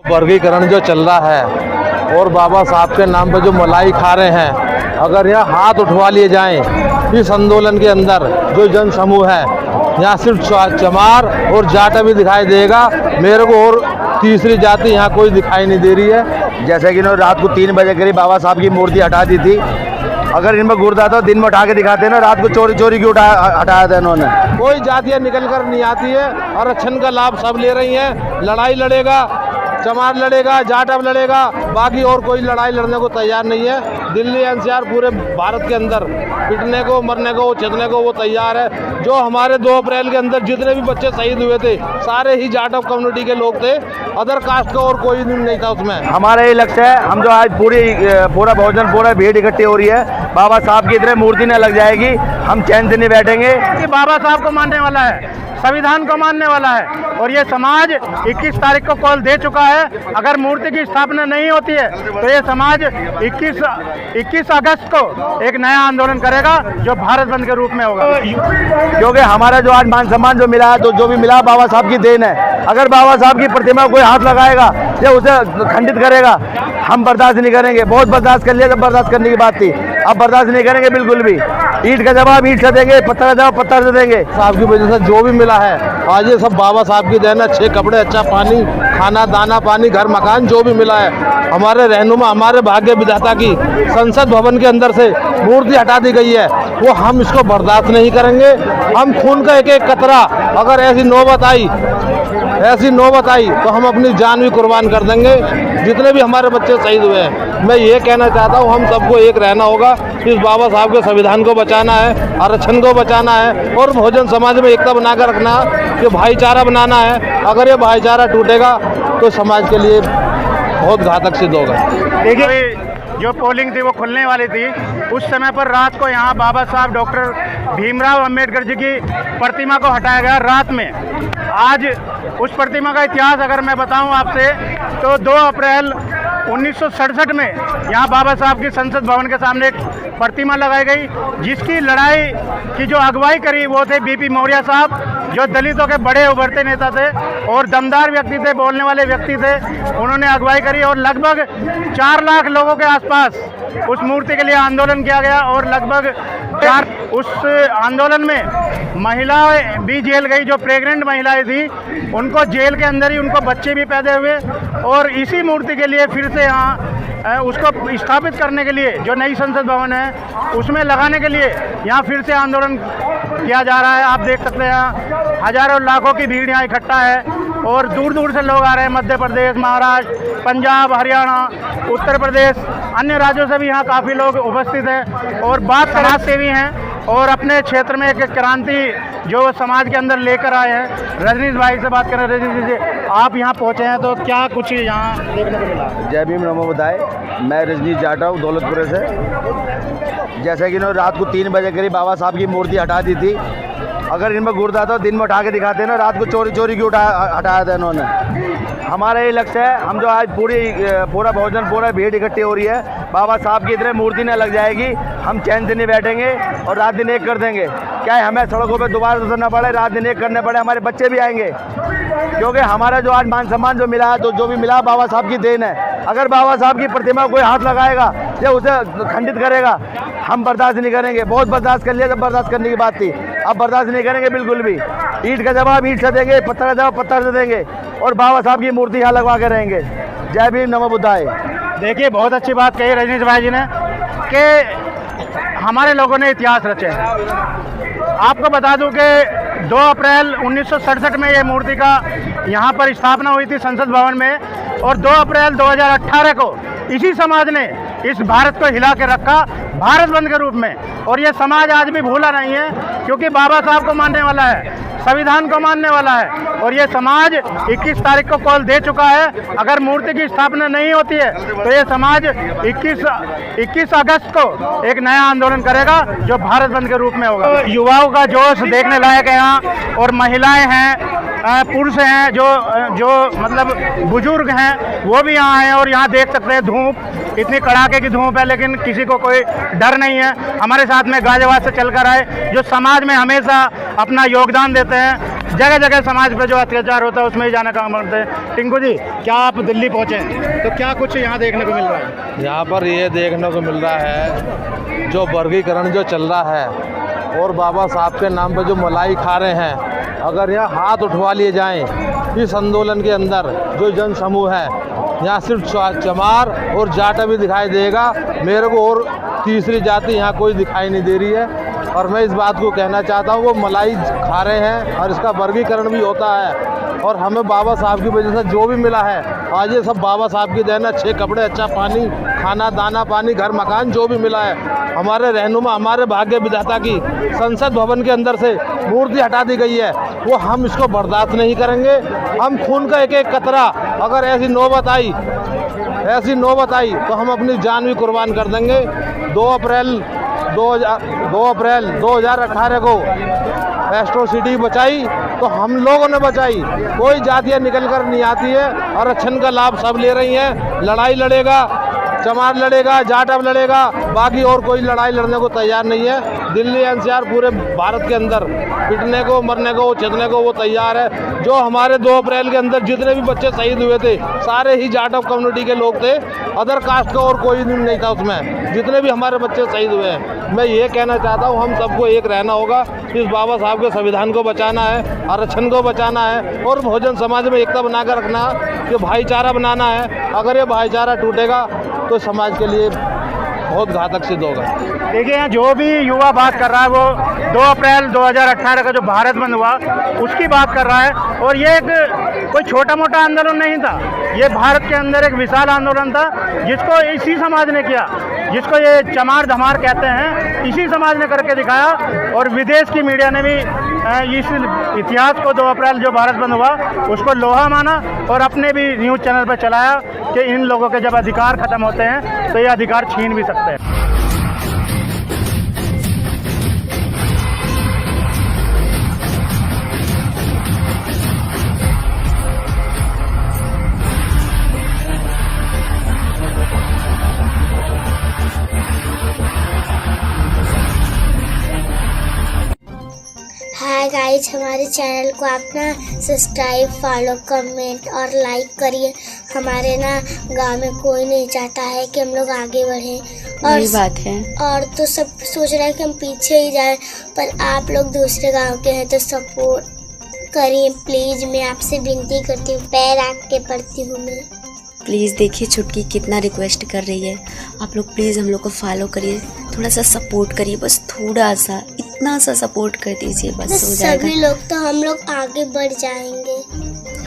वर्गीकरण जो चल रहा है और बाबा साहब के नाम पर जो मलाई खा रहे हैं, अगर यहाँ हाथ उठवा लिए जाएं इस आंदोलन के अंदर जो जन समूह है, यहाँ सिर्फ चमार और जाट भी दिखाई देगा, मेरे को और तीसरी जाति यहाँ कोई दिखाई नहीं दे रही है। जैसे कि इन्होंने रात को 3 बजे करीब बाबा साहब की मूर्ति हटा दी थी। अगर इनमें गुर्दा था दिन में उठा के दिखाते ना, रात को चोरी चोरी क्यों हटाया था इन्होंने। कोई जातियाँ निकल कर नहीं आती है, आरक्षण का लाभ सब ले रही हैं। लड़ाई लड़ेगा, चमार लड़ेगा, जाट अब लड़ेगा, बाकी और कोई लड़ाई लड़ने को तैयार नहीं है। दिल्ली एनसीआर पूरे भारत के अंदर पिटने को, मरने को, छिदने को वो तैयार है। जो हमारे 2 अप्रैल के अंदर जितने भी बच्चे शहीद हुए थे, सारे ही जाट ऑफ कम्युनिटी के लोग थे, अदर कास्ट का और कोई नहीं था उसमें। हमारा ये लक्ष्य है, हम जो आज पूरा भोजन पूरा भीड़ इकट्ठी हो रही है, बाबा साहब की इतने मूर्ति न लग जाएगी, हम चैन से नहीं बैठेंगे। बाबा साहब को मानने वाला है, संविधान को मानने वाला है, और ये समाज 21 तारीख को कॉल दे चुका है। अगर मूर्ति की स्थापना नहीं होती है तो ये समाज 21 अगस्त को एक नया आंदोलन करेगा जो भारत बंद के रूप में होगा। क्योंकि हमारा जो आज मान सम्मान जो मिला है, तो जो भी मिला बाबा साहब की देन है। अगर बाबा साहब की प्रतिमा को कोई हाथ लगाएगा या उसे खंडित करेगा, हम बर्दाश्त नहीं करेंगे। बहुत बर्दाश्त कर लिया, जब बर्दाश्त करने की बात थी, अब बर्दाश्त नहीं करेंगे बिल्कुल भी। ईंट का जवाब ईंट से देंगे, पत्थर का जवाब पत्थर से देंगे। साहब की वजह से जो भी मिला है आज ये सब बाबा साहब की देन है। अच्छे कपड़े, अच्छा पानी, खाना, दाना पानी, घर मकान जो भी मिला है, हमारे रहनुमा, हमारे भाग्य विधाता की संसद भवन के अंदर से मूर्ति हटा दी गई है, वो हम इसको बर्दाश्त नहीं करेंगे। हम खून का एक एक कतरा, अगर ऐसी नौबत आई तो हम अपनी जान भी कुर्बान कर देंगे। जितने भी हमारे बच्चे शहीद हुए हैं, मैं ये कहना चाहता हूँ, हम सबको एक रहना होगा। इस बाबा साहब के संविधान को बचाना है, आरक्षण को बचाना है, और बहुजन समाज में एकता बनाकर रखना है, कि भाईचारा बनाना है। अगर ये भाईचारा टूटेगा तो समाज के लिए बहुत घातक सिद्ध होगा। देखिए, जो पोलिंग थी वो खुलने वाली थी, उस समय पर रात को यहाँ बाबा साहब डॉक्टर भीमराव अंबेडकर जी की प्रतिमा को हटाया गया रात में। आज उस प्रतिमा का इतिहास अगर मैं बताऊं आपसे, तो 2 अप्रैल 1967 में यहाँ बाबा साहब की संसद भवन के सामने एक प्रतिमा लगाई गई, जिसकी लड़ाई की जो अगुवाई करी वो थे बीपी मौर्य साहब, जो दलितों के बड़े उभरते नेता थे और दमदार व्यक्ति थे, बोलने वाले व्यक्ति थे। उन्होंने अगुवाई करी और लगभग 4 लाख लोगों के आसपास उस मूर्ति के लिए आंदोलन किया गया, और लगभग उस आंदोलन में महिलाएं भी जेल गई। जो प्रेग्नेंट महिलाएं थी, उनको जेल के अंदर ही उनको बच्चे भी पैदा हुए, और इसी मूर्ति के लिए फिर से यहाँ उसको स्थापित करने के लिए जो नई संसद भवन है उसमें लगाने के लिए यहाँ फिर से आंदोलन किया जा रहा है। आप देख सकते हैं हजारों लाखों की भीड़ यहाँ इकट्ठा है, और दूर दूर से लोग आ रहे हैं। मध्य प्रदेश, महाराष्ट्र, पंजाब, हरियाणा, उत्तर प्रदेश, अन्य राज्यों से भी यहाँ काफ़ी लोग उपस्थित हैं, और बात समाज सेवी हैं और अपने क्षेत्र में एक क्रांति जो समाज के अंदर लेकर आए हैं। रजनीश भाई से बात करें। रजनीश जी, आप यहाँ पहुँचे हैं तो क्या कुछ यहाँ देखने को मिला? जय भीम, नमो बुद्धाय। मैं रजनीश जाटा हूँ दौलतपुर से। जैसे कि इन्होंने रात को 3 बजे करीब बाबा साहब की मूर्ति हटा दी थी। अगर इनमें गुर्दा था दिन में उठा के दिखाते ना, रात को चोरी चोरी क्यों हटाया था इन्होंने। हमारा ये लक्ष्य है, हम जो आज पूरा भोजन पूरा भीड़ इकट्ठी हो रही है, बाबा साहब की इतने मूर्ति न लग जाएगी, हम चैन से नहीं बैठेंगे और रात दिन एक कर देंगे। क्या है, हमें सड़कों पे दोबारा उतरना पड़े, रात दिन एक करने पड़े, हमारे बच्चे भी आएंगे। क्योंकि हमारा जो आज मान सम्मान जो मिला है, तो जो भी मिला बाबा साहब की देन है। अगर बाबा साहब की प्रतिमा को कोई हाथ लगाएगा या उसे खंडित करेगा, हम बर्दाश्त नहीं करेंगे। बहुत बर्दाश्त कर लिया, जब बर्दाश्त करने की बात थी, अब बर्दाश्त नहीं करेंगे बिल्कुल भी। ईंट का जवाब ईंट से देंगे, पत्थर का जवाब पत्थर से देंगे, और बाबा साहब की मूर्ति यहाँ लगवा के रहेंगे। जय भीम, नमो बुद्धाय। देखिए, बहुत अच्छी बात कही रजनीश भाई जी ने कि हमारे लोगों ने इतिहास रचे। आपको बता दूं कि 2 अप्रैल 1967 में ये मूर्ति का यहाँ पर स्थापना हुई थी संसद भवन में, और 2 अप्रैल 2018 को इसी समाज ने इस भारत को हिला के रखा भारत बंद के रूप में। और ये समाज आज भी भूला नहीं है, क्योंकि बाबा साहब को मानने वाला है, संविधान को मानने वाला है, और ये समाज 21 तारीख को कॉल दे चुका है। अगर मूर्ति की स्थापना नहीं होती है तो ये समाज 21 अगस्त को एक नया आंदोलन करेगा जो भारत बंद के रूप में होगा। युवाओं का जोश देखने लायक है यहाँ, और महिलाएं हैं, पुरुष हैं, जो मतलब बुजुर्ग हैं, वो भी यहाँ हैं। और यहाँ देख सकते हैं धूप, इतनी कड़ाके की धूप है, लेकिन किसी को कोई डर नहीं है। हमारे साथ में गाजियाबाद से चलकर आए, जो समाज में हमेशा अपना योगदान देते हैं, जगह जगह समाज पे जो अत्याचार होता है उसमें ही जाने का काम करते हैं। टिंकू जी, क्या आप दिल्ली पहुँचे हैं तो क्या कुछ यहाँ देखने को मिल रहा है? यहाँ पर ये देखने को मिल रहा है जो वर्गीकरण जो चल रहा है और बाबा साहब के नाम पे जो मलाई खा रहे हैं, अगर यहाँ हाथ उठवा लिए जाएं इस आंदोलन के अंदर जो जन समूह है, यहाँ सिर्फ चमार और जाट भी दिखाई देगा, मेरे को और तीसरी जाति यहाँ कोई दिखाई नहीं दे रही है। और मैं इस बात को कहना चाहता हूँ वो मलाई खा रहे हैं और इसका वर्गीकरण भी होता है। और हमें बाबा साहब की वजह से जो भी मिला है आज ये सब बाबा साहब की देन है। 6 कपड़े, अच्छा पानी, खाना, दाना पानी, घर मकान जो भी मिला है, हमारे रहनुमा, हमारे भाग्य विधाता की संसद भवन के अंदर से मूर्ति हटा दी गई है, वो हम इसको बर्दाश्त नहीं करेंगे। हम खून का एक एक कतरा, अगर ऐसी नौबत आई तो हम अपनी जान भी कुर्बान कर देंगे। 2 अप्रैल 2018 को एट्रोसिटी बचाई तो हम लोगों ने बचाई। कोई जातियाँ निकल कर नहीं आती है, आरक्षण का लाभ सब ले रही हैं। लड़ाई लड़ेगा, चमार लड़ेगा, जाट अब लड़ेगा, बाकी और कोई लड़ाई लड़ने को तैयार नहीं है। दिल्ली एनसीआर पूरे भारत के अंदर पिटने को, मरने को, छिदने को वो तैयार है। जो हमारे 2 अप्रैल के अंदर जितने भी बच्चे शहीद हुए थे सारे ही जाट ऑफ कम्युनिटी के लोग थे, अदर कास्ट का और कोई नहीं था उसमें। जितने भी हमारे बच्चे शहीद हुए हैं, मैं ये कहना चाहता हूँ हम सबको एक रहना होगा। इस बाबा साहब के संविधान को बचाना है, आरक्षण को बचाना है और बहुजन समाज में एकता बना कर रखना है, ये भाईचारा बनाना है। अगर ये भाईचारा टूटेगा तो समाज के लिए बहुत घातक सिद्ध होगा। देखिए, यहाँ जो भी युवा बात कर रहा है वो 2 अप्रैल 2018 का जो भारत बंद हुआ उसकी बात कर रहा है। और ये एक कोई छोटा मोटा आंदोलन नहीं था, ये भारत के अंदर एक विशाल आंदोलन था जिसको इसी समाज ने किया, जिसको ये चमार धमार कहते हैं, इसी समाज ने करके दिखाया। और विदेश की मीडिया ने भी इस इतिहास को 2 अप्रैल जो भारत बंद हुआ उसको लोहा माना और अपने भी न्यूज़ चैनल पर चलाया कि इन लोगों के जब अधिकार खत्म होते हैं तो ये अधिकार छीन भी सकते हैं। हाय गाइस, हमारे चैनल को आप ना सब्सक्राइब, फॉलो, कमेंट और लाइक करिए। हमारे ना गांव में कोई नहीं चाहता है कि हम लोग आगे बढ़ें और बात है। और तो सब सोच रहे हैं कि हम पीछे ही जाएं, पर आप लोग दूसरे गांव के हैं तो सपोर्ट करिए प्लीज। मैं आपसे विनती करती हूँ, पैर आपके पड़ती हूँ मैं। प्लीज़ देखिए छुटकी कितना रिक्वेस्ट कर रही है, आप लोग प्लीज़ हम लोग को फॉलो करिए, थोड़ा सा सपोर्ट करिए, बस थोड़ा सा, इतना सा सपोर्ट कर दीजिए, बस हो जाएगा। सभी लोग तो हम लोग आगे बढ़ जाएंगे।